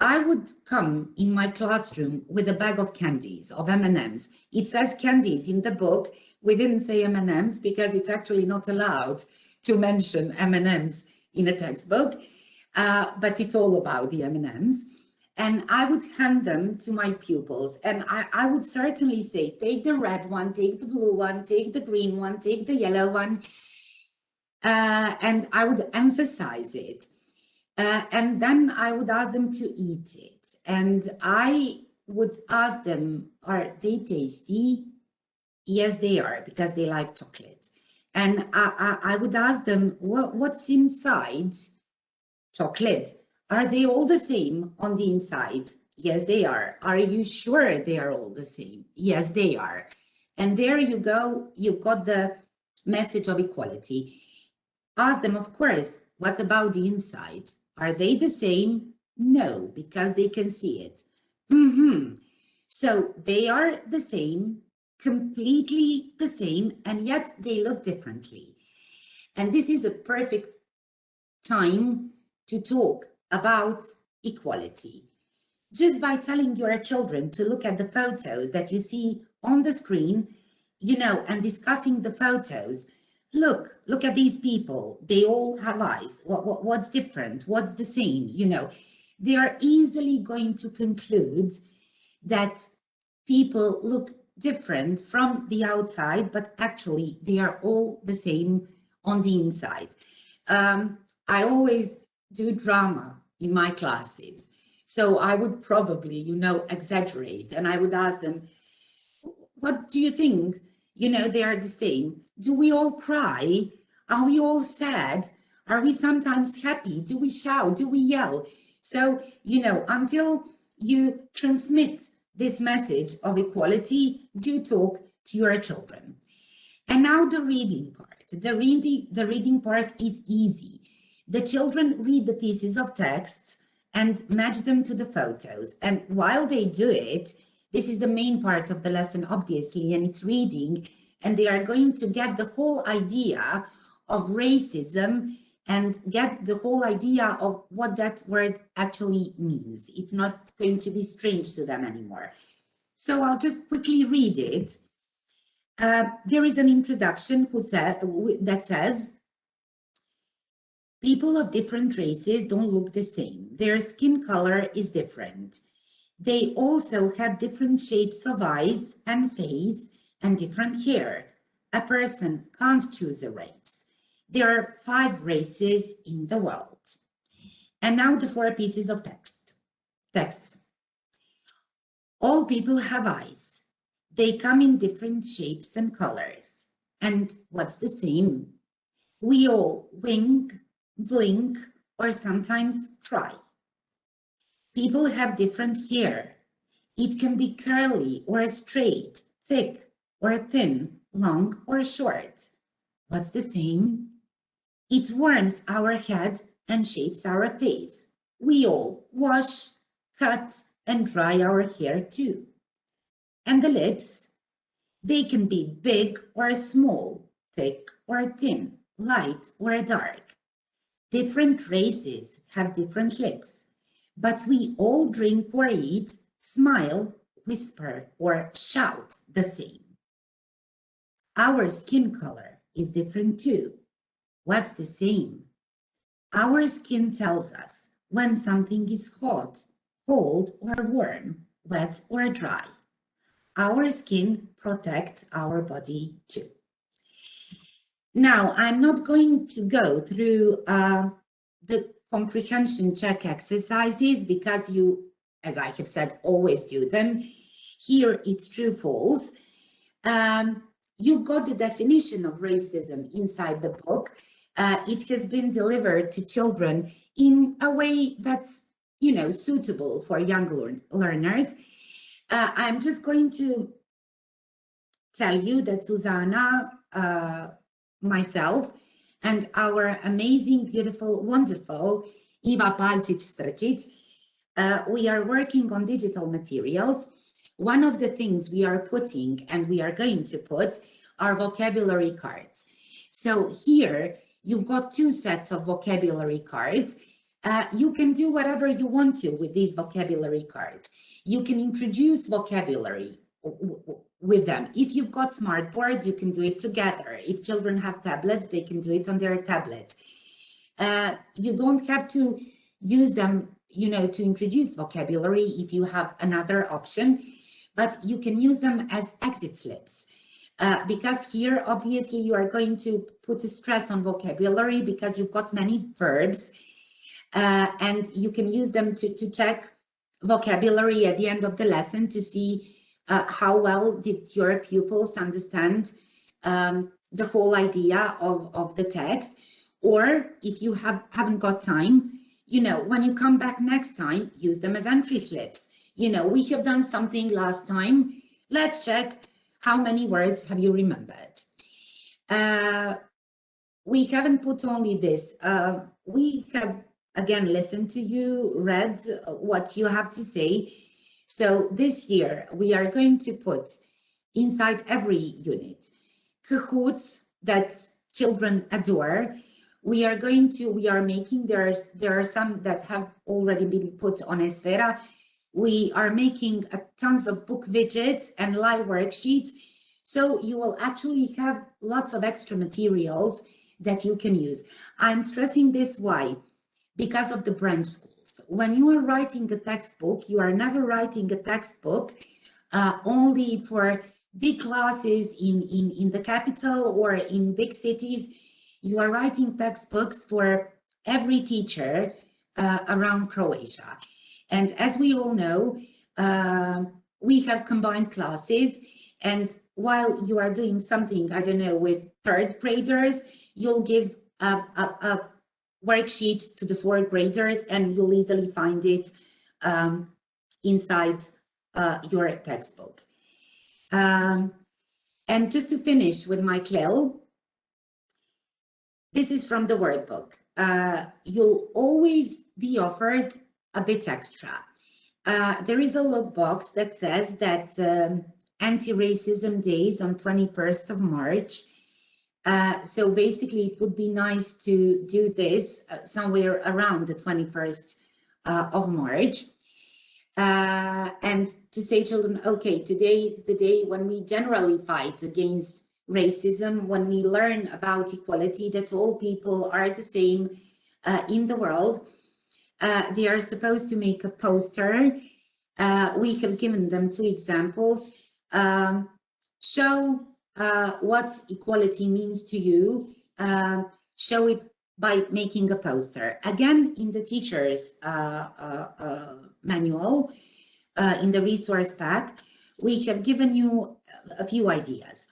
Speaker 2: I would come in my classroom with a bag of candies, of M&Ms. It says candies in the book. We didn't say M&Ms because it's actually not allowed to mention M&Ms in a textbook, but it's all about the M&Ms. And I would hand them to my pupils, and I would certainly say, take the red one, take the blue one, take the green one, take the yellow one, and I would emphasize it. And then I would ask them to eat it. And I would ask them, are they tasty? Yes, they are, because they like chocolate. And I would ask them, what's inside? Chocolate. Are they all the same on the inside? Yes, they are. Are you sure they are all the same? Yes, they are. And there you go. You've got the message of equality. Ask them, of course, what about the inside? Are they the same? No, because they can see it. So they are the same, completely the same, and yet they look differently. And this is a perfect time to talk about equality. Just by telling your children to look at the photos that you see on the screen, and discussing the photos. Look at these people. They all have eyes. What's different? What's the same? They are easily going to conclude that people look different from the outside, but actually they are all the same on the inside. I always do drama in my classes. So I would probably, exaggerate, and I would ask them, what do you think? They are the same. Do we all cry? Are we all sad? Are we sometimes happy? Do we shout? Do we yell? So, until you transmit this message of equality, do talk to your children. And now the reading part. The reading part is easy. The children read the pieces of text and match them to the photos. And while they do it, this is the main part of the lesson, obviously, and it's reading, and they are going to get the whole idea of racism and get the whole idea of what that word actually means. It's not going to be strange to them anymore. So I'll just quickly read it. There is an introduction that says, people of different races don't look the same. Their skin color is different. They also have different shapes of eyes and face and different hair. A person can't choose a race. There are 5 races in the world. And now the 4 pieces of text. All people have eyes. They come in different shapes and colors. And what's the same? We all wink, blink, or sometimes cry. People have different hair. It can be curly or straight, thick or thin, long or short. What's the same? It warms our head and shapes our face. We all wash, cut, and dry our hair too. And the lips, They can be big or small, thick or thin, light or dark. Different races have different lips, but we all drink or eat, smile, whisper, or shout the same. Our skin color is different too. What's the same? Our skin tells us when something is hot, cold, or warm, wet or dry. Our skin protects our body too. Now, I'm not going to go through the comprehension check exercises because you, as I have said, always do them. Here it's true, false. You've got the definition of racism inside the book. It has been delivered to children in a way that's, suitable for young learners. I'm just going to tell you that Susanna, myself, and our amazing, beautiful, wonderful Iva Palcic-Strcic, we are working on digital materials. One of the things we are putting and we are going to put are vocabulary cards. So here you've got 2 sets of vocabulary cards. You can do whatever you want to with these vocabulary cards. You can introduce vocabulary with them. If you've got smartboard, you can do it together. If children have tablets, they can do it on their tablets. You don't have to use them, to introduce vocabulary if you have another option, but you can use them as exit slips. Because here, obviously, you are going to put a stress on vocabulary because you've got many verbs, and you can use them to check vocabulary at the end of the lesson to see how well did your pupils understand the whole idea of the text. Or if you haven't got time, when you come back next time, use them as entry slips. We have done something last time. Let's check how many words have you remembered. We haven't put only this. We have, again, listened to you, read what you have to say. So this year, we are going to put inside every unit cahoots that children adore. We are making, there are some that have already been put on Esfera. We are making tons of book widgets and live worksheets. So you will actually have lots of extra materials that you can use. I'm stressing this, why? Because of the branch schools. When you are writing a textbook, you are never writing a textbook only for big classes in the capital or in big cities. You are writing textbooks for every teacher around Croatia. And as we all know, we have combined classes. And while you are doing something, I don't know, with 3rd graders, you'll give a worksheet to the 4th graders, and you'll easily find it inside your textbook. And just to finish with my CLIL, this is from the word book. You'll always be offered a bit extra. There is a lookbox that says that Anti-Racism Day is on 21st of March. So basically, it would be nice to do this somewhere around the 21st of March. And to say children, okay, today is the day when we generally fight against racism, when we learn about equality, that all people are the same in the world. They are supposed to make a poster. We have given them 2 examples. Show what equality means to you. Show it by making a poster. Again, in the teacher's manual, in the resource pack, we have given you a few ideas.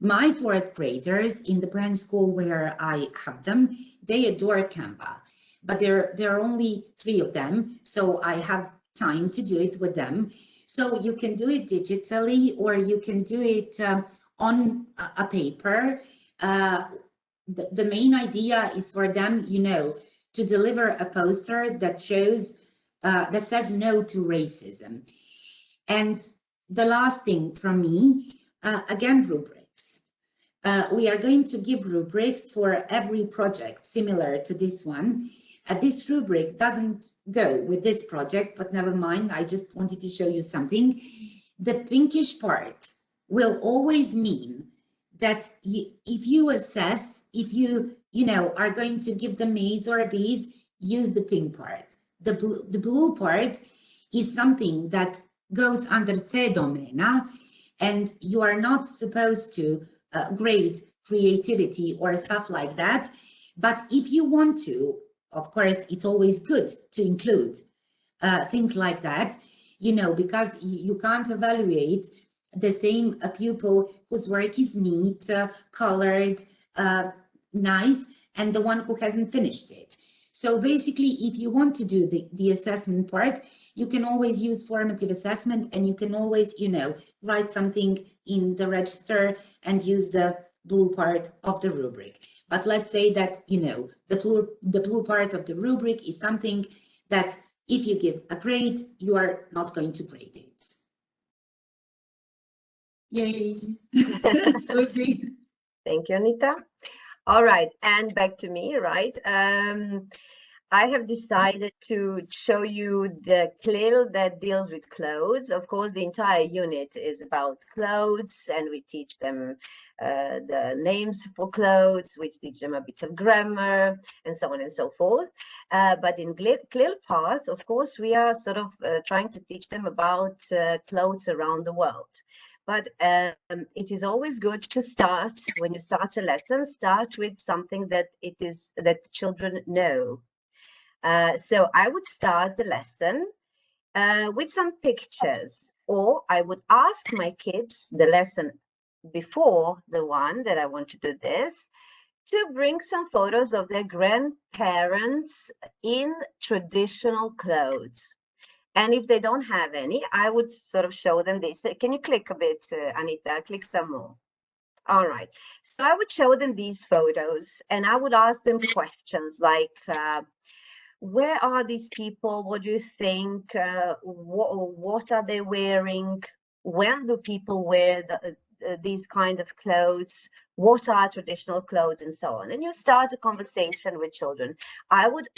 Speaker 2: My 4th graders in the branch school where I have them, they adore Canva, but there are only 3 of them, so I have time to do it with them. So you can do it digitally, or you can do it on a paper. The main idea is for them, to deliver a poster that shows, that says no to racism. And the last thing from me, again, rubrics. We are going to give rubrics for every project similar to this one. This rubric doesn't go with this project, but never mind. I just wanted to show you something. The pinkish part will always mean that if you assess, if you are going to give them A's or B's, use the pink part. The blue part is something that goes under C domena, and you are not supposed to grade creativity or stuff like that. But if you want to, of course, it's always good to include things like that, because you can't evaluate the same pupil whose work is neat, colored, nice, and the one who hasn't finished it. So basically, if you want to do the assessment part, you can always use formative assessment, and you can always, write something in the register and use the blue part of the rubric. But let's say that, the blue part of the rubric is something that if you give a grade, you are not going to grade it. Yay. Susie.
Speaker 3: Thank you, Anita. All right, and back to me, right? I have decided to show you the CLIL that deals with clothes. Of course, the entire unit is about clothes, and we teach them the names for clothes, we teach them a bit of grammar, and so on and so forth. But in CLIL part, of course, we are sort of trying to teach them about clothes around the world. But it is always good to start, when you start a lesson, start with something that the children know. So I would start the lesson with some pictures, or I would ask my kids the lesson before the one that I want to do this, to bring some photos of their grandparents in traditional clothes. And if they don't have any, I would sort of show them this. Can you click a bit, Anita? Click some more. All right. So I would show them these photos, and I would ask them questions like, where are these people? What do you think? What are they wearing? When do people wear these kind of clothes? What are traditional clothes, and so on? And you start a conversation with children. I would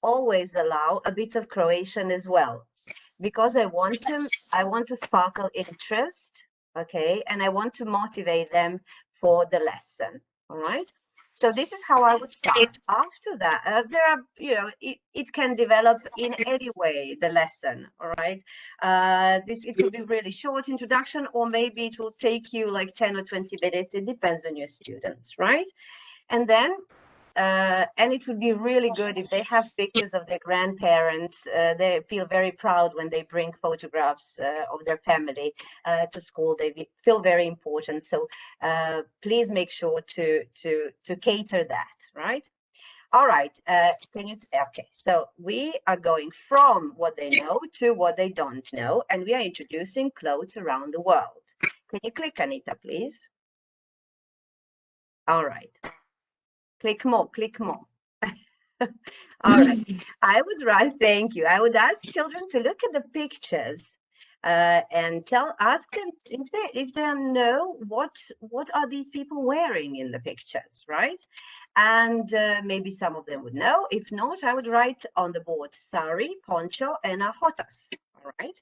Speaker 3: always allow a bit of Croatian as well, because I want to sparkle interest, okay, and I want to motivate them for the lesson. All right. So this is how I would start. After that, there are, it can develop in any way, the lesson. All right. It could be really short introduction, or maybe it will take you like 10 or 20 minutes. It depends on your students, right? And then and it would be really good if they have pictures of their grandparents. They feel very proud when they bring photographs of their family to school. They feel very important. So please make sure to cater that, right? All right. Okay. So we are going from what they know to what they don't know, and we are introducing clothes around the world. Can you click, Anita, please? All right. Click more, click more. All right. Thank you. I would ask children to look at the pictures and ask them if they know what are these people wearing in the pictures, right? And maybe some of them would know. If not, I would write on the board Sari, poncho, and hotas. All right.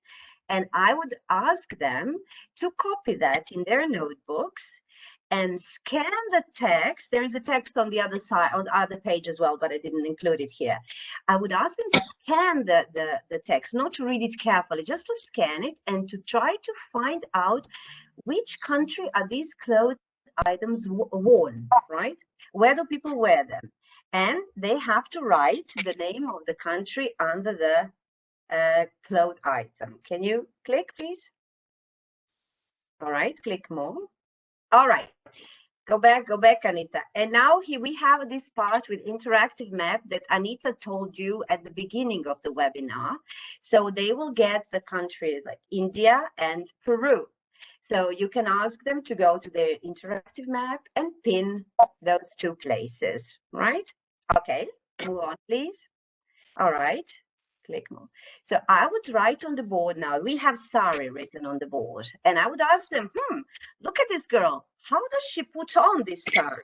Speaker 3: And I would ask them to copy that in their notebooks and scan the text. There is a text on the other side, on the other page as well, but I didn't include it here. I would ask them to scan the text, not to read it carefully, just to scan it and to try to find out which country are these clothes items worn, right? Where do people wear them? And they have to write the name of the country under the cloth item. Can you click, please? All right, click more. All right. Go back, Anita. And now here we have this part with interactive map that Anita told you at the beginning of the webinar. So they will get the countries like India and Peru. So you can ask them to go to their interactive map and pin those two places, right? Okay, move on, please. All right, click more. So I would write on the board now. We have Sari written on the board. And I would ask them, look at this girl. How does she put on this Sari?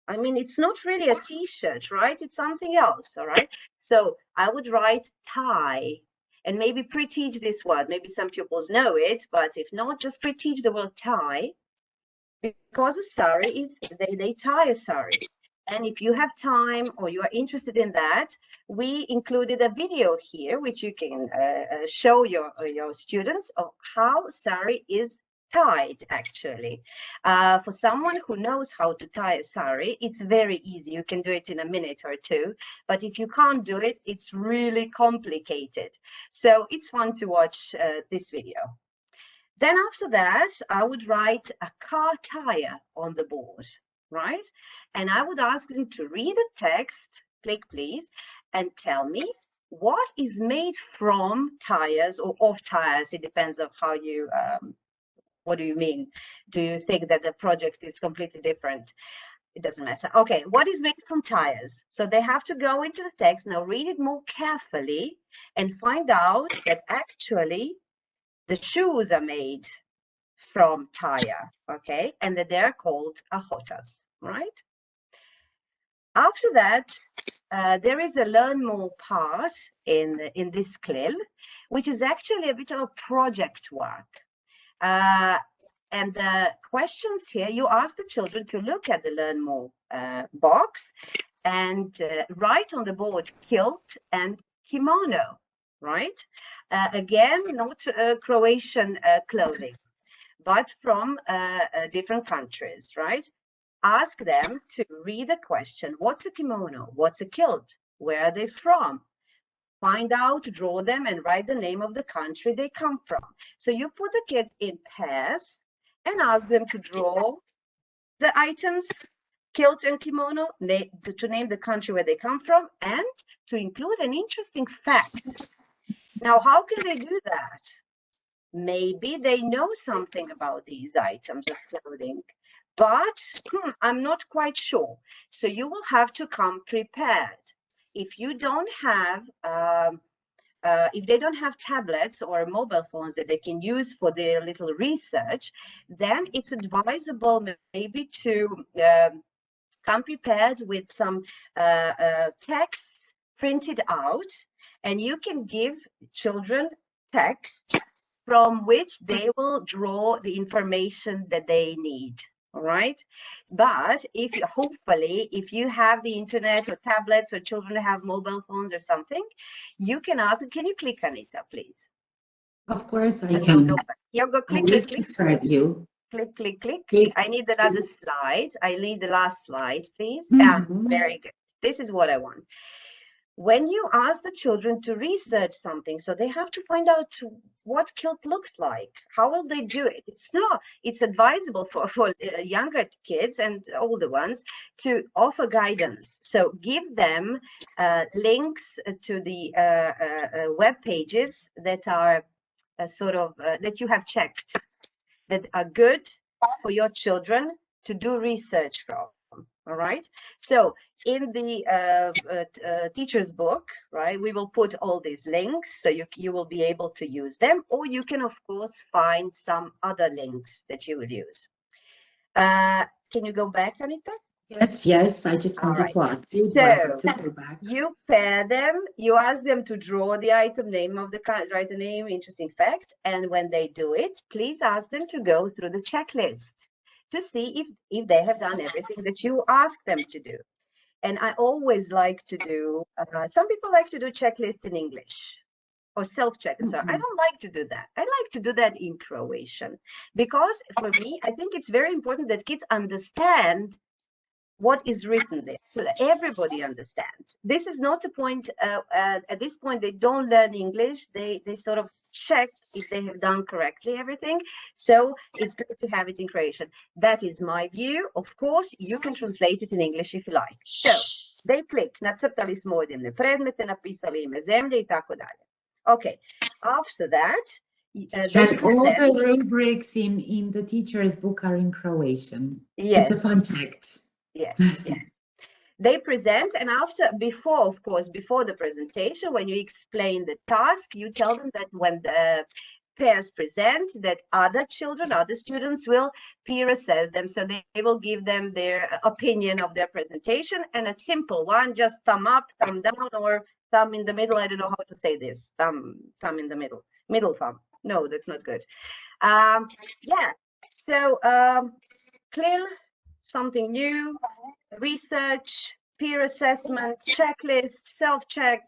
Speaker 3: I mean, it's not really a t-shirt, right? It's something else, all right? So I would write tie and maybe pre-teach this word. Maybe some pupils know it, but if not, just pre-teach the word tie, because a sari is, they tie a sari. And if you have time or you are interested in that, we included a video here, which you can show your students of how sari is tied, actually. For someone who knows how to tie a sari, it's very easy. You can do it in a minute or two. But if you can't do it, it's really complicated. So it's fun to watch this video. Then after that, I would write a car tire on the board, right? And I would ask them to read the text, click please, and tell me what is made from tires or of tires. It depends on how you, what do you mean? Do you think that the project is completely different? It doesn't matter. Okay, what is made from tires? So they have to go into the text, now read it more carefully and find out that actually the shoes are made from tire, okay, and that they're called ahotas, right? After that, there is a learn more part in this CLIL, which is actually a bit of a project work. And the questions here, you ask the children to look at the learn more box and write on the board kilt and kimono, right? Again, not Croatian clothing, but from different countries, right? Ask them to read the question, what's a kimono? What's a kilt? Where are they from? Find out, draw them, and write the name of the country they come from. So you put the kids in pairs and ask them to draw the items, kilt and kimono, to name the country where they come from, and to include an interesting fact. Now, how can they do that? Maybe they know something about these items of clothing, but I'm not quite sure. So you will have to come prepared. If you don't have, if they don't have tablets or mobile phones that they can use for their little research, then it's advisable maybe to come prepared with some texts printed out, and you can give children text from which they will draw the information that they need. All right. But if you, hopefully, if you have the internet or tablets or children have mobile phones or something, you can ask, can you click, Anita, please?
Speaker 2: Of course I can.
Speaker 3: Here, go click,
Speaker 2: I
Speaker 3: click,
Speaker 2: need to
Speaker 3: click.
Speaker 2: serve you.
Speaker 3: Click, click, click.
Speaker 2: Click.
Speaker 3: I need another slide. I need the last slide, please.
Speaker 2: Mhm.
Speaker 3: Very good. This is what I want. When you ask the children to research something, so they have to find out what kilt looks like. How will they do it? It's advisable for younger kids and older ones to offer guidance. So give them links to the web pages that are that you have checked, that are good for your children to do research from. All right. So in the teacher's book, right, we will put all these links so you will be able to use them, or you can, of course, find some other links that you would use. Can you go back, Anita?
Speaker 2: Yes, I just wanted to ask you, do I have to go back?
Speaker 3: You pair them, you ask them to draw the item, name of the kind, write the name, interesting facts, and when they do it, please ask them to go through the checklist to see if they have done everything that you ask them to do. And I always like to do, some people like to do checklists in English or self-check. So I don't like to do that. I like to do that in Croatian, because for me, I think it's very important that kids understand what is written there, so that everybody understands. This is not a point, at this point, they don't learn English. They sort of check if they have done correctly everything. So it's good to have it in Croatian. That is my view. Of course, you can translate it in English if you like. So they click, nacrtali smo odjevne predmete, napisali ime zemlje i tako dalje. Okay, after that,
Speaker 2: And all the rubrics in the teacher's book are in Croatian.
Speaker 3: Yes.
Speaker 2: It's a fun fact.
Speaker 3: Yes, yes. they present, and of course, before the presentation, when you explain the task, you tell them that when the pairs present, that other students will peer assess them. So they will give them their opinion of their presentation, and a simple one, just thumb up, thumb down, or thumb in the middle. I don't know how to say this. Thumb in the middle thumb. No, that's not good. Yeah. So CLIL, something new, research, peer assessment, checklist, self-check,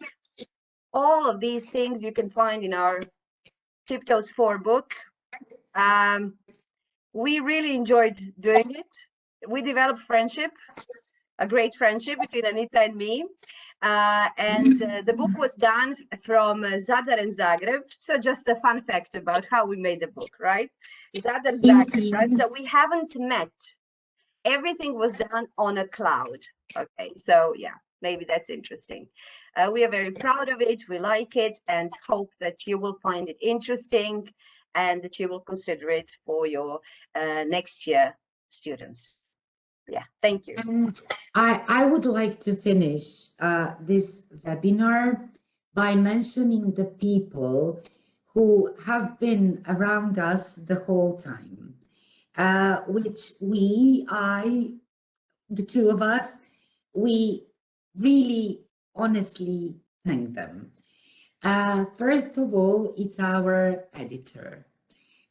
Speaker 3: all of these things you can find in our Tiptoes 4 book. We really enjoyed doing it. We developed friendship, a great friendship between Anita and me. And the book was done from Zadar and Zagreb. So just a fun fact about how we made the book, right? Zadar, Zagreb, right? So we haven't met. Everything was done on a cloud. Okay, so yeah, maybe that's interesting. We are very proud of it. We like it and hope that you will find it interesting and that you will consider it for your next year students. Yeah, thank you.
Speaker 2: And I would like to finish this webinar by mentioning the people who have been around us the whole time, which the two of us, we really honestly thank them. First of all, it's our editor,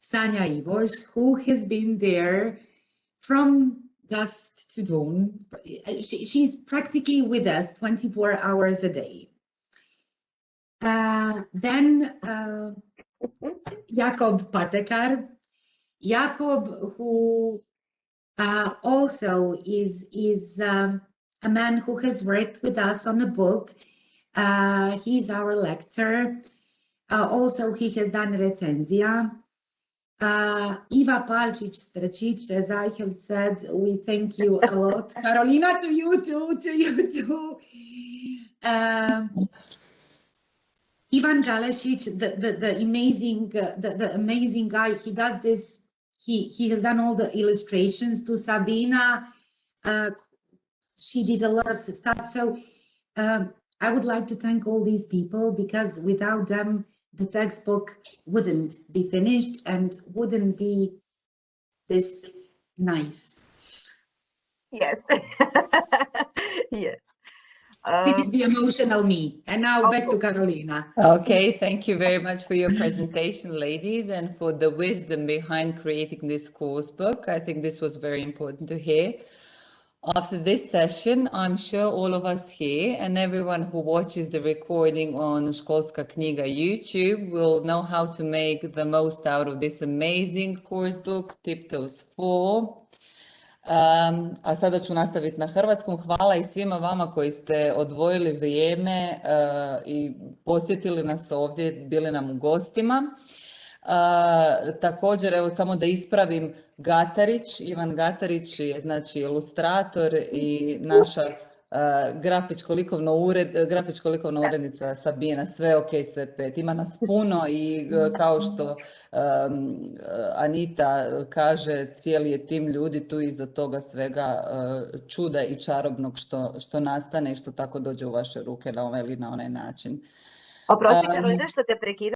Speaker 2: Sanja Ivors, who has been there from dusk to dawn. She's practically with us 24 hours a day. Then Jakob Patekar. Jakob, who also is a man who has worked with us on a book. He's our lecturer. Also, he has done recenzia. Iva Palčić-Stračić, as I have said, we thank you a lot. Carolina, to you too. Ivan Galesic, the amazing guy. He does this. He has done all the illustrations to Sabina. She did a lot of stuff. So I would like to thank all these people, because without them, the textbook wouldn't be finished and wouldn't be this nice.
Speaker 3: Yes. Yes.
Speaker 2: This is the emotional me. And now back to Carolina.
Speaker 1: Okay, thank you very much for your presentation, ladies, and for the wisdom behind creating this course book. I think this was very important to hear. After this session, I'm sure all of us here and everyone who watches the recording on Školska knjiga YouTube will know how to make the most out of this amazing course book, Tiptoes 4. A sada ću nastaviti na hrvatskom. Hvala i svima vama koji ste odvojili vrijeme i posjetili nas ovdje, bili nam u gostima. Također, evo samo da ispravim, Gatarić, Ivan Gatarić je znači ilustrator i naša grafičko-likovna urednica Sabina, sve ok, sve pet. Ima nas puno i kao što Anita kaže, cijeli je tim ljudi tu iza toga svega čuda i čarobnog što nastane i što tako dođe u vaše ruke na ovaj ili na onaj način.
Speaker 3: Oprosti, Karolina, što te prekidam.